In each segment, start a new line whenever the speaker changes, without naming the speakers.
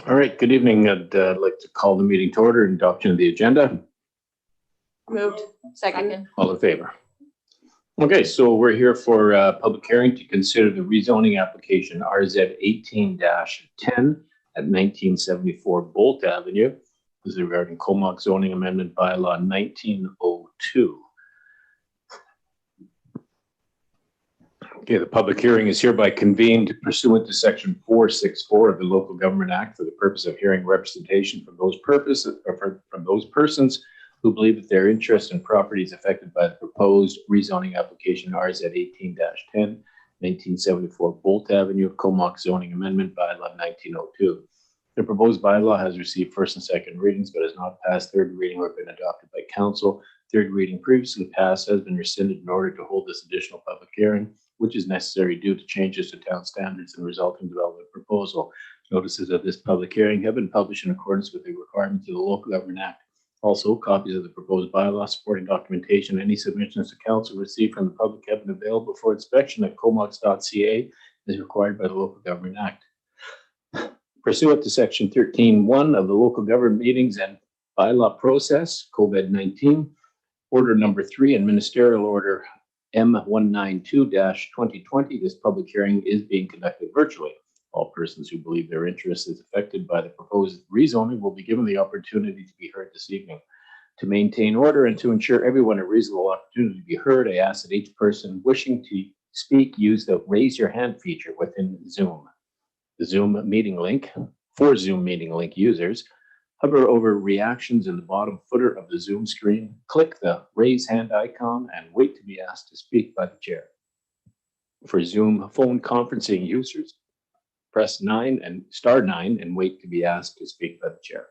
All right, good evening. I'd like to call the meeting to order and adoption of the agenda.
Moved. Second.
All in favor? Okay, so we're here for a public hearing to consider the rezoning application RZ 18-10 at 1974 Bolt Avenue. This is regarding Comox zoning amendment bylaw 1902. Okay, the public hearing is hereby convened pursuant to section 464 of the Local Government Act for the purpose of hearing representation from those persons who believe that their interest in property is affected by the proposed rezoning application RZ 18-10, 1974 Bolt Avenue, Comox zoning amendment bylaw 1902. The proposed bylaw has received first and second readings, but has not passed third reading or been adopted by council. Third reading previously passed has been rescinded in order to hold this additional public hearing, which is necessary due to changes to town standards and resulting development proposal. Notices of this public hearing have been published in accordance with the requirements of the Local Government Act. Also, copies of the proposed bylaw, supporting documentation, any submissions to council received from the public have been available for inspection at comox.ca as required by the Local Government Act. Pursuant to section 13.1 of the Local Government Meetings and Bylaw Process, COVID-19, Order number 3 and Ministerial Order M192-2020, this public hearing is being conducted virtually. All persons who believe their interest is affected by the proposed rezoning will be given the opportunity to be heard this evening. To maintain order and to ensure everyone a reasonable opportunity to be heard, I ask that each person wishing to speak use the raise your hand feature within Zoom. The Zoom meeting link, for Zoom meeting link users, hover over reactions in the bottom footer of the Zoom screen, click the raise hand icon, and wait to be asked to speak by the chair. For Zoom phone conferencing users, press star 9 and wait to be asked to speak by the chair.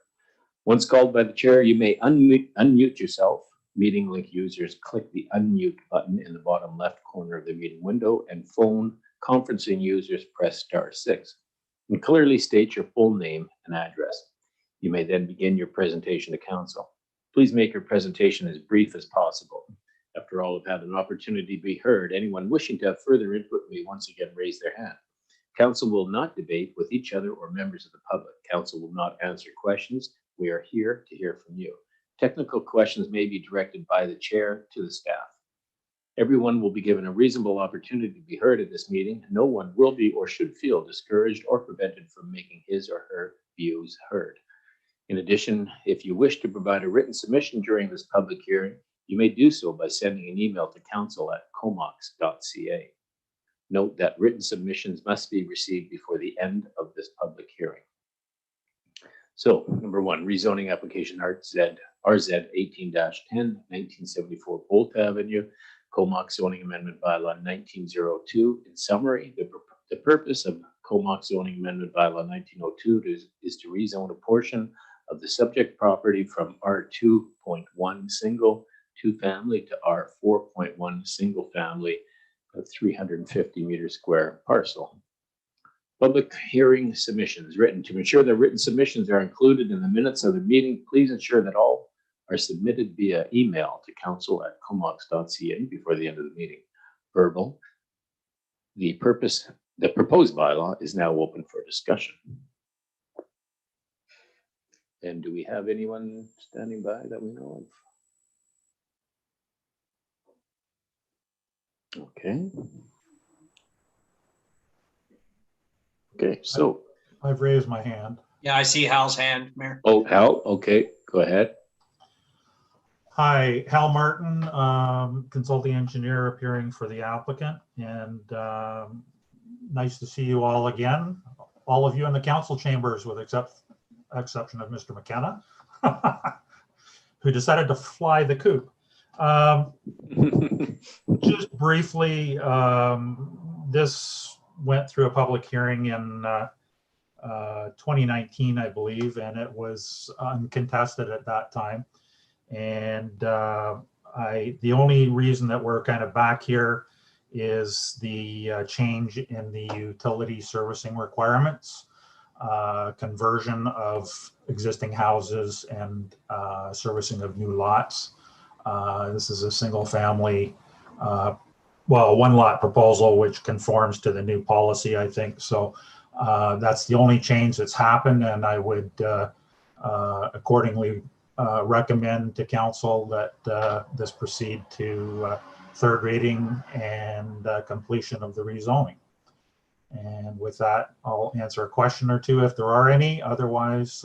Once called by the chair, you may unmute yourself. Meeting link users, click the unmute button in the bottom left corner of the meeting window, and phone conferencing users press star 6 and clearly state your full name and address. You may then begin your presentation to council. Please make your presentation as brief as possible. After all have had an opportunity to be heard, anyone wishing to have further input may once again raise their hand. Council will not debate with each other or members of the public. Council will not answer questions. We are here to hear from you. Technical questions may be directed by the chair to the staff. Everyone will be given a reasonable opportunity to be heard at this meeting. No one will be or should feel discouraged or prevented from making his or her views heard. In addition, if you wish to provide a written submission during this public hearing, you may do so by sending an email to council@comox.ca. Note that written submissions must be received before the end of this public hearing. So, number 1, rezoning application RZ 18-10, 1974 Bolt Avenue, Comox zoning amendment bylaw 1902. In summary, the purpose of Comox zoning amendment bylaw 1902 is to rezone a portion of the subject property from R2.1 single 2-family to R4.1 single family of 350 square parcel. Public hearing submissions written. To ensure that written submissions are included in the minutes of the meeting, please ensure that all are submitted via email to council@comox.ca before the end of the meeting. Verbal. The proposed bylaw is now open for discussion. And do we have anyone standing by that we know of? Okay. Okay, so.
I've raised my hand.
Yeah, I see Hal's hand, Mayor.
Oh, Hal, okay, go ahead.
Hi, Hal Martin, consulting engineer appearing for the applicant, and nice to see you all again. All of you in the council chambers with exception of Mr. McKenna, who decided to fly the coop. Just briefly, this went through a public hearing in 2019, I believe, and it was uncontested at that time. And the only reason that we're kind of back here is the change in the utility servicing requirements, conversion of existing houses and servicing of new lots. This is a single family, one lot proposal, which conforms to the new policy, I think. So That's the only change that's happened, and I would accordingly recommend to council that this proceed to third reading and completion of the rezoning. And with that, I'll answer a question or two if there are any. Otherwise,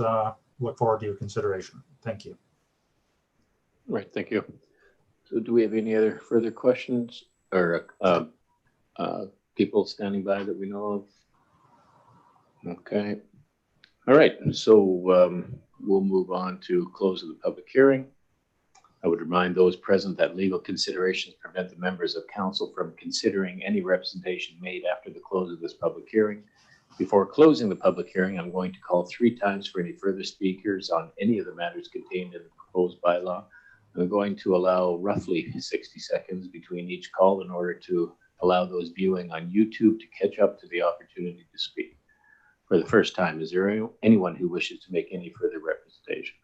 look forward to your consideration. Thank you.
Right, thank you. So do we have any other further questions or people standing by that we know of? Okay. All right, so we'll move on to close of the public hearing. I would remind those present that legal considerations prevent the members of council from considering any representation made after the close of this public hearing. Before closing the public hearing, I'm going to call 3 times for any further speakers on any of the matters contained in the proposed bylaw. I'm going to allow roughly 60 seconds between each call in order to allow those viewing on YouTube to catch up to the opportunity to speak. For the first time, is there anyone who wishes to make any further representation?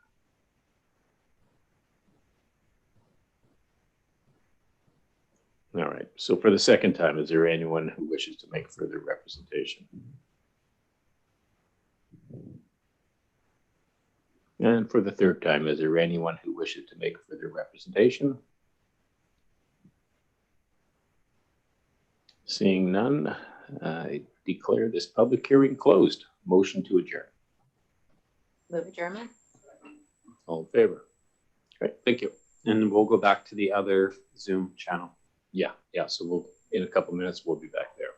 All right, so for the second time, is there anyone who wishes to make further representation? And for the third time, is there anyone who wishes to make further representation? Seeing none, I declare this public hearing closed. Motion to adjourn.
Move adjournment.
All in favor? Great, thank you.
And we'll go back to the other Zoom channel.
Yeah, so we'll, in a couple minutes, we'll be back there.